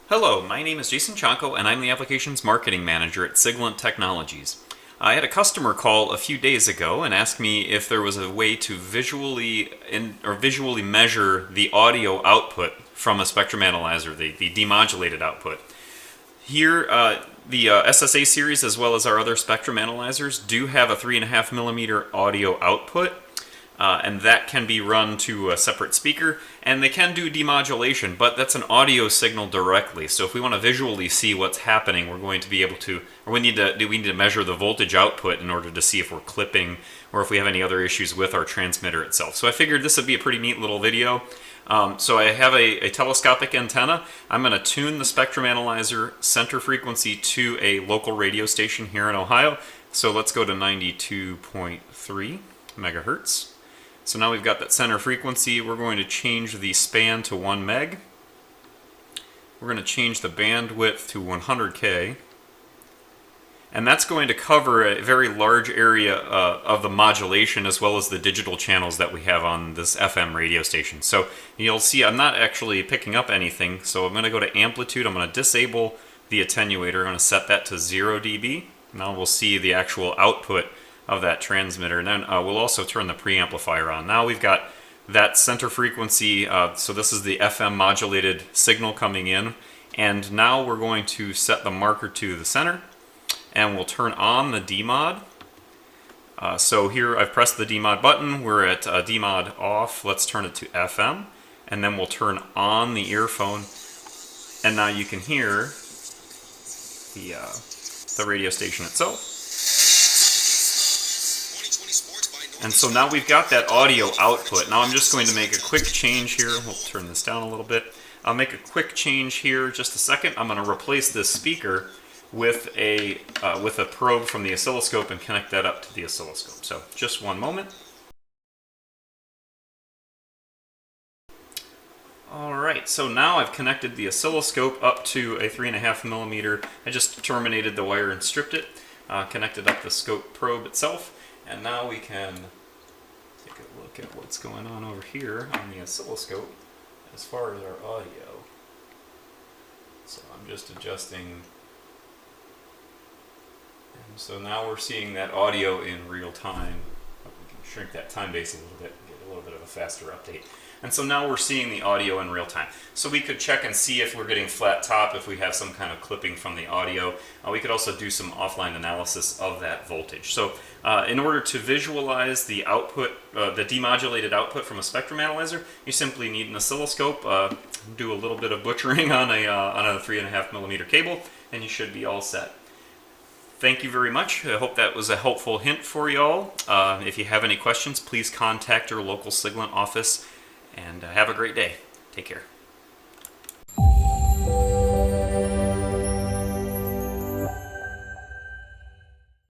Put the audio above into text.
Hello, my name is Jason Chanko and I'm the Applications Marketing Manager at SIGLENT Technologies. I had a customer call a few days ago and asked me if there was a way to visually measure the audio output from a spectrum analyzer, the demodulated output. Here, the SSA series as well as our other spectrum analyzers do have a 3.5 millimeter audio output. And that can be run to a separate speaker, and they can do demodulation, but that's an audio signal directly. So if we want to visually see what's happening, we're going to be able to, or we need to measure the voltage output in order to see if we're clipping or if we have any other issues with our transmitter itself. So I figured this would be a pretty neat little video. So I have a telescopic antenna. I'm going to tune the spectrum analyzer center frequency to a local radio station here in Ohio. So let's go to 92.3 megahertz. So now we've got that center frequency. We're going to change the span to 1 meg. We're going to change the bandwidth to 100K. And that's going to cover a very large area of the modulation as well as the digital channels that we have on this FM radio station. So you'll see I'm not actually picking up anything. So I'm going to go to amplitude. I'm going to disable the attenuator. I'm going to set that to 0 dB. Now we'll see the actual output of that transmitter, and then we'll also turn the preamplifier on. Now we've got that center frequency, so this is the FM modulated signal coming in, and now we're going to set the marker to the center, and we'll turn on the demod. So here I've pressed the demod button, we're at demod off, let's turn it to FM, and then we'll turn on the earphone, and now you can hear the radio station itself. And so now we've got that audio output. Now I'm just going to make a quick change here. We'll turn this down a little bit. I'll make a quick change here just a second. I'm going to replace this speaker with a probe from the oscilloscope and connect that up to the oscilloscope. So just one moment. Alright, so now I've connected the oscilloscope up to a 3.5 millimeter. I just terminated the wire and stripped it, connected up the scope probe itself. And now we can take a look at what's going on over here on the oscilloscope as far as our audio. So I'm just adjusting. And so now we're seeing that audio in real time. We can shrink that time base a little bit and get a little bit of a faster update. And so now we're seeing the audio in real time. So we could check and see if we're getting flat top, if we have some kind of clipping from the audio. We could also do some offline analysis of that voltage. So in order to visualize the output, the demodulated output from a spectrum analyzer, you simply need an oscilloscope, do a little bit of butchering on a 3.5 millimeter cable, and you should be all set. Thank you very much. I hope that was a helpful hint for you all. If you have any questions, please contact your local SIGLENT office. And have a great day. Take care.